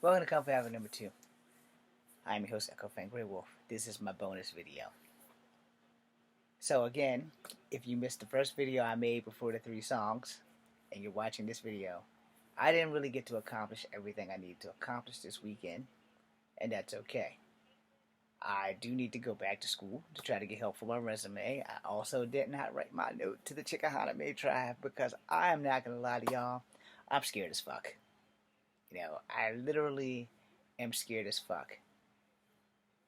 Welcome to Comfort Hour number 2. I am your host, Echo Fan Grey Wolf. This is my bonus video. So again, if you missed the first video I made before the 3 songs, and you're watching this video, I didn't really get to accomplish everything I needed to accomplish this weekend, and that's okay. I do need to go back to school to try to get help for my resume. I also did not write my note to the Chickahominy tribe because I am not going to lie to y'all, I'm scared as fuck. I literally am scared as fuck.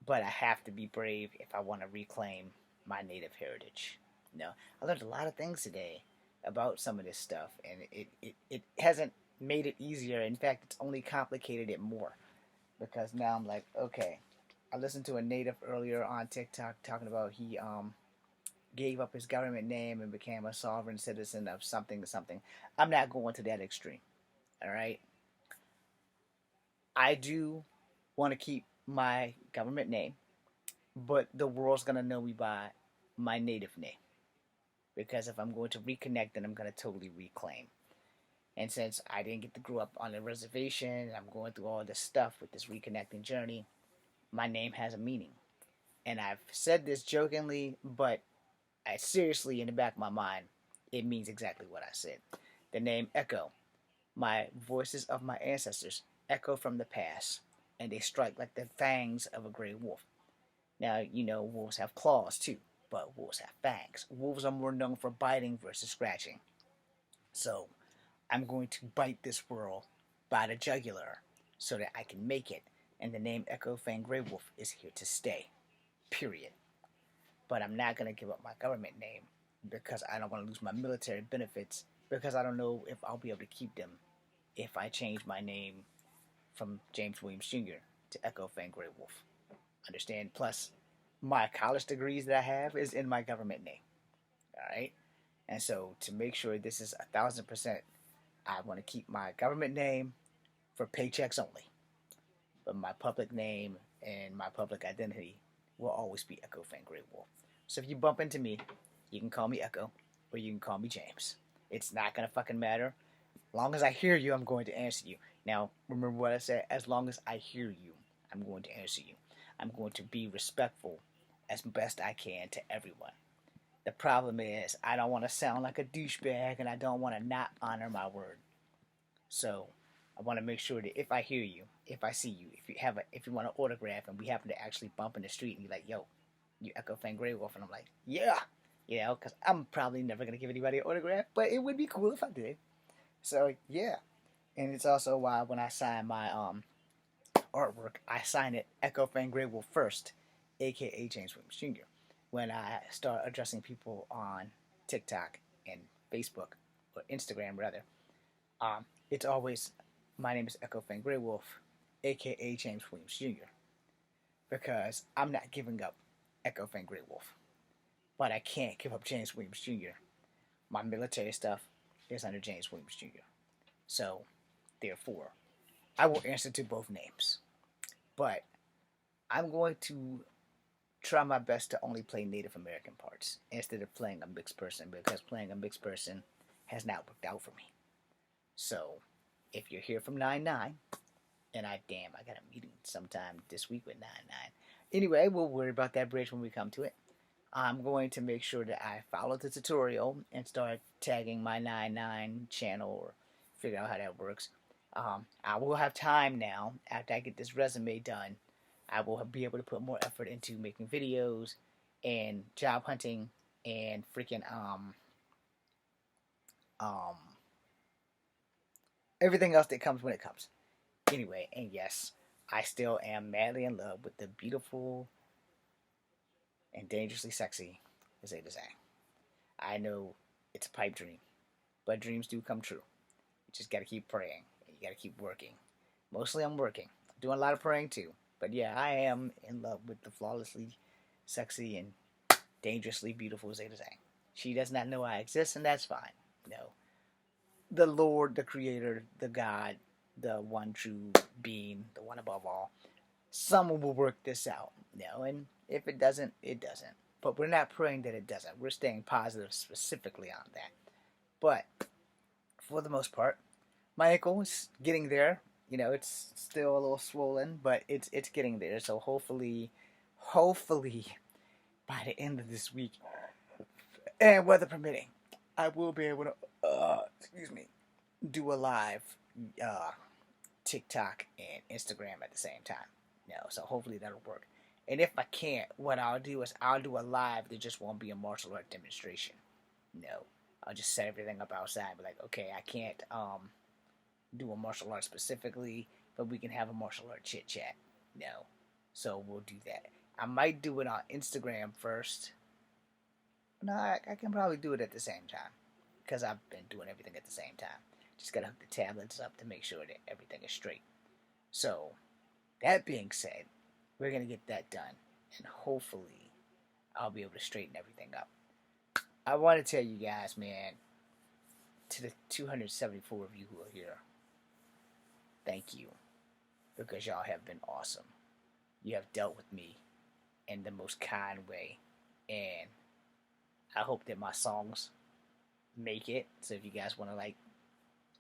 But I have to be brave if I want to reclaim my native heritage. I learned a lot of things today about some of this stuff, and it hasn't made it easier. In fact, it's only complicated it more. Because now I'm like, okay, I listened to a native earlier on TikTok talking about he gave up his government name and became a sovereign citizen of something to something. I'm not going to that extreme. Alright? I do want to keep my government name, but the world's going to know me by my native name. Because if I'm going to reconnect, then I'm going to totally reclaim. And since I didn't get to grow up on a reservation, I'm going through all this stuff with this reconnecting journey, my name has a meaning. And I've said this jokingly, but I seriously, in the back of my mind, it means exactly what I said. The name Echo. My voices of my ancestors echo from the past, and they strike like the fangs of a gray wolf. Now, wolves have claws too, but wolves have fangs. Wolves are more known for biting versus scratching. So, I'm going to bite this world by the jugular so that I can make it, and the name Echo Fang Grey Wolf is here to stay. Period. But I'm not going to give up my government name because I don't want to lose my military benefits, because I don't know if I'll be able to keep them if I change my name from James Williams Jr. to Echo Fang Grey Wolf. Understand? Plus, my college degrees that I have is in my government name. Alright? And so, to make sure this is 1,000%, I want to keep my government name for paychecks only. But my public name and my public identity will always be Echo Fang Grey Wolf. So if you bump into me, you can call me Echo, or you can call me James. It's not going to fucking matter. As long as I hear you, I'm going to answer you. Now, remember what I said, as long as I hear you, I'm going to answer you. I'm going to be respectful as best I can to everyone. The problem is, I don't want to sound like a douchebag, and I don't want to not honor my word. So, I want to make sure that if I hear you, if I see you, if you want an autograph, and we happen to actually bump in the street, and you're like, yo, you Echo Fang Grey Wolf, and I'm like, yeah, because I'm probably never going to give anybody an autograph, but it would be cool if I did. So, yeah. And it's also why when I sign my artwork, I sign it Echo Fang Grey Wolf first, a.k.a. James Williams Jr. When I start addressing people on TikTok and Facebook, or Instagram rather, it's always, my name is Echo Fang Grey Wolf, a.k.a. James Williams Jr. Because I'm not giving up Echo Fang Grey Wolf. But I can't give up James Williams Jr. My military stuff is under James Williams Jr. So, therefore, I will answer to both names. But I'm going to try my best to only play Native American parts instead of playing a mixed person, because playing a mixed person has not worked out for me. So, if you're here from 9-9, and I got a meeting sometime this week with 9-9. Anyway, we'll worry about that bridge when we come to it. I'm going to make sure that I follow the tutorial and start tagging my 9-9 channel, or figure out how that works. I will have time now, after I get this resume done. I will be able to put more effort into making videos and job hunting and freaking everything else that comes when it comes. Anyway, and yes, I still am madly in love with the beautiful and dangerously sexy Zeta Zhang. I know it's a pipe dream, but dreams do come true. You just gotta keep praying, and you gotta keep working. Mostly I'm working. I'm doing a lot of praying too. But yeah, I am in love with the flawlessly sexy and dangerously beautiful Zeta Zhang. She does not know I exist, and that's fine. The Lord, the Creator, the God, the one true being, the one above all, someone will work this out. And if it doesn't, it doesn't. But we're not praying that it doesn't. We're staying positive specifically on that. But for the most part, my ankle is getting there. You know, it's still a little swollen, but it's getting there. So hopefully by the end of this week, and weather permitting, I will be able to excuse me, do a live uh, TikTok and Instagram at the same time. So hopefully that'll work. And if I can't, what I'll do is I'll do a live that just won't be a martial art demonstration. No, I'll just set everything up outside. Be like, okay, I can't do a martial art specifically, but we can have a martial art chit chat. No, so we'll do that. I might do it on Instagram first. No, I can probably do it at the same time because I've been doing everything at the same time. Just gotta hook the tablets up to make sure that everything is straight. So, that being said, we're gonna get that done, and hopefully, I'll be able to straighten everything up. I want to tell you guys, man, to the 274 of you who are here, thank you because y'all have been awesome. You have dealt with me in the most kind way, and I hope that my songs make it. So if you guys want to like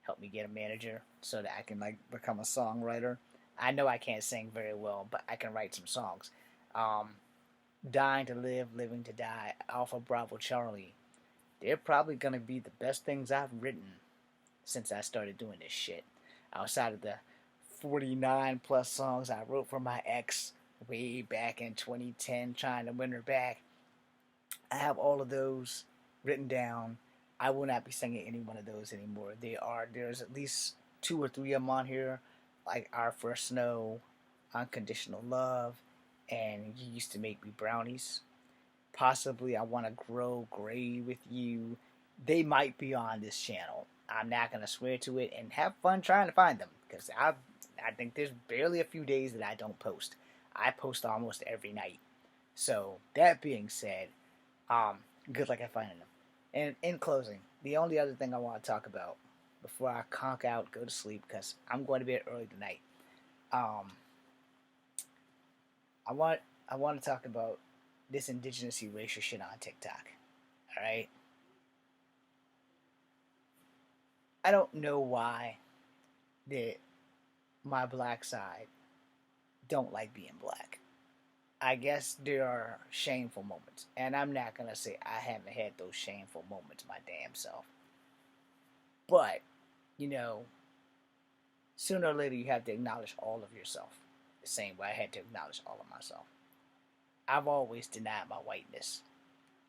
help me get a manager so that I can like become a songwriter, I know I can't sing very well, but I can write some songs. Um, Dying to Live, Living to Die, Alpha Bravo Charlie. They're probably gonna be the best things I've written since I started doing this shit. Outside of the 49 plus songs I wrote for my ex way back in 2010, trying to win her back, I have all of those written down. I will not be singing any one of those anymore. There's at least two or three of them on here, like Our First Snow, Unconditional Love, and You Used to Make Me Brownies. Possibly I Want to Grow Gray with You. They might be on this channel. I'm not gonna swear to it, and have fun trying to find them because I think there's barely a few days that I don't post. I post almost every night. So that being said, good luck at finding them. And in closing, the only other thing I want to talk about before I conk out, go to sleep, because I'm going to bed early tonight. Um, I want I want to talk about this indigenous erasure shit on TikTok. All right, I don't know why that my black side don't like being black. I guess there are shameful moments, and I'm not gonna say I haven't had those shameful moments my damn self. But you know, sooner or later you have to acknowledge all of yourself, the same way I had to acknowledge all of myself. I've always denied my whiteness.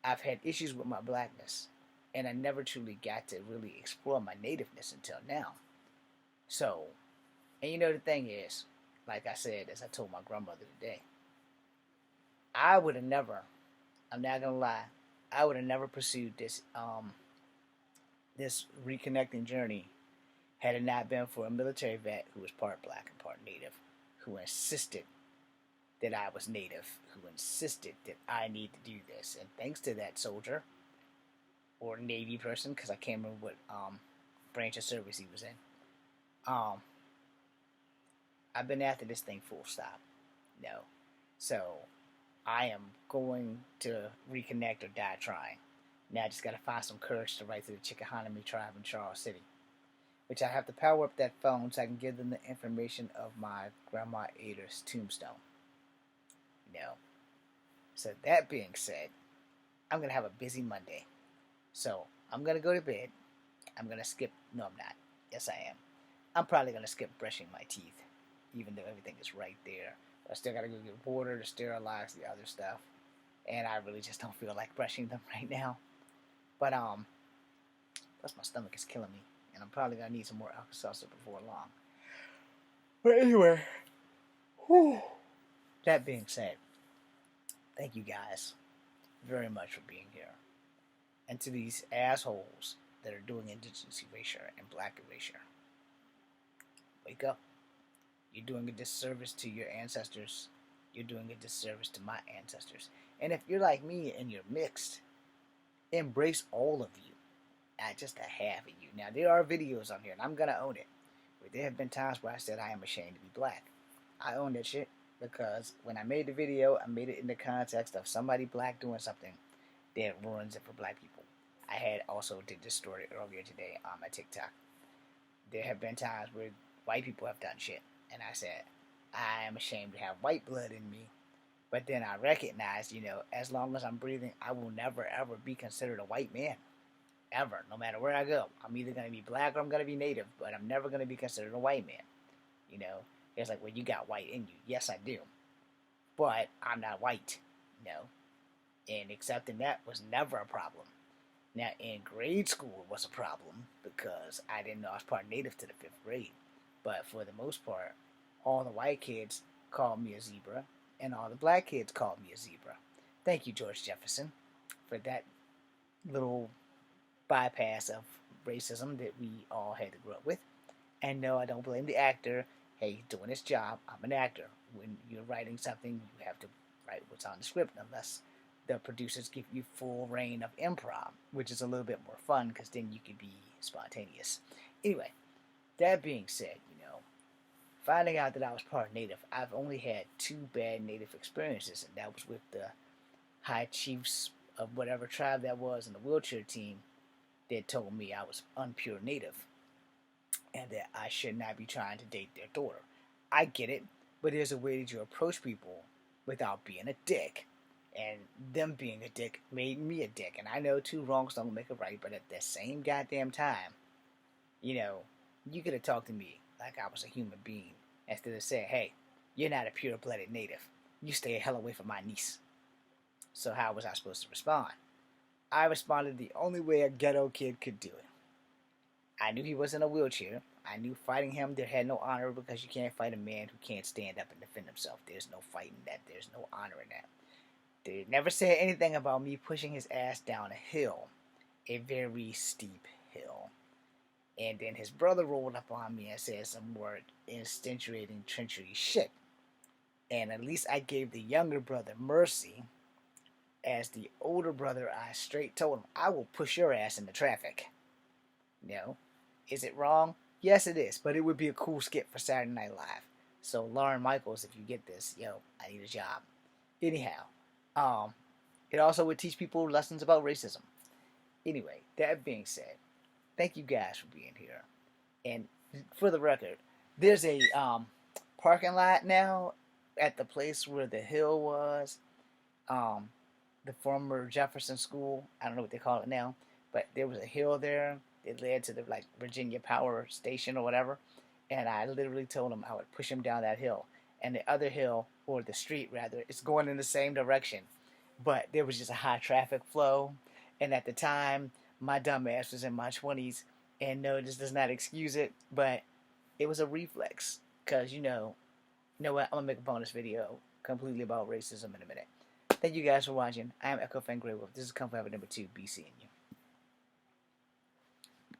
I've had issues with my blackness, and I never truly got to really explore my nativeness until now. So, and you know the thing is, like I said, as I told my grandmother today, I would have never, I'm not gonna lie, I would have never pursued this reconnecting journey had it not been for a military vet who was part black and part native, who insisted that I was native, who insisted that I need to do this. And thanks to that soldier or Navy person, because I can't remember what branch of service he was in, um, I've been after this thing full stop. No. So I am going to reconnect or die trying. Now I just got to find some courage to write to the Chickahominy tribe in Charles City, which I have to power up that phone so I can give them the information of my grandma Ada's tombstone. So that being said, I'm gonna have a busy Monday. So I'm gonna go to bed. I'm gonna skip. No, I'm not. Yes, I am. I'm probably gonna skip brushing my teeth, even though everything is right there. But I still gotta go get water to sterilize the other stuff, and I really just don't feel like brushing them right now. But plus my stomach is killing me, and I'm probably gonna need some more Alka-Seltzer before long. But anyway, whew. That being said, thank you guys very much for being here. And to these assholes that are doing indigenous erasure and black erasure, wake up. You're doing a disservice to your ancestors. You're doing a disservice to my ancestors. And if you're like me and you're mixed, embrace all of you, not just a half of you. Now, there are videos on here, and I'm going to own it, where there have been times where I said I am ashamed to be black. I own that shit because when I made the video, I made it in the context of somebody black doing something that ruins it for black people. I had also did this story earlier today on my TikTok. There have been times where white people have done shit. And I said, I am ashamed to have white blood in me. But then I recognized, as long as I'm breathing, I will never ever be considered a white man. Ever. No matter where I go. I'm either going to be black or I'm going to be native. But I'm never going to be considered a white man. It's like, well, you got white in you. Yes, I do. But I'm not white. And accepting that was never a problem. Now, in grade school, it was a problem because I didn't know I was part native to the 5th grade. But for the most part, all the white kids called me a zebra, and all the black kids called me a zebra. Thank you, George Jefferson, for that little bypass of racism that we all had to grow up with. And no, I don't blame the actor. Hey, he's doing his job. I'm an actor. When you're writing something, you have to write what's on the script, unless the producers give you full reign of improv, which is a little bit more fun because then you can be spontaneous. Anyway, that being said, finding out that I was part native, I've only had 2 bad native experiences, and that was with the high chiefs of whatever tribe that was in the wheelchair team that told me I was unpure native and that I should not be trying to date their daughter. I get it, but there's a way that you approach people without being a dick. And them being a dick made me a dick. And I know 2 wrongs don't make a right, but at the same goddamn time, you could have talked to me like I was a human being instead of saying, hey, you're not a pure-blooded native. You stay a hell away from my niece. So how was I supposed to respond? I responded the only way a ghetto kid could do it. I knew he was in a wheelchair. I knew fighting him there had no honor because you can't fight a man who can't stand up and defend himself. There's no fighting that. There's no honor in that. They never said anything about me pushing his ass down a hill, a very steep hill. And then his brother rolled up on me and said some more insinuating, treachery shit. And at least I gave the younger brother mercy. As the older brother, I straight told him, I will push your ass into traffic. Is it wrong? Yes, it is. But it would be a cool skit for Saturday Night Live. So, Lauren Michaels, if you get this, I need a job. Anyhow, it also would teach people lessons about racism. Anyway, that being said, thank you guys for being here. And for the record, there's a parking lot now at the place where the hill was. The former Jefferson School. I don't know what they call it now. But there was a hill there. It led to the Virginia Power Station or whatever. And I literally told him I would push him down that hill. And the other hill, or the street rather, is going in the same direction. But there was just a high traffic flow. And at the time, my dumb ass was in my 20s. And no, this does not excuse it. But it was a reflex. Because, you know what? I'm going to make a bonus video completely about racism in a minute. Thank you guys for watching. I am Echo Fan Grey Wolf. This is Comfort Number 2. Be seeing you.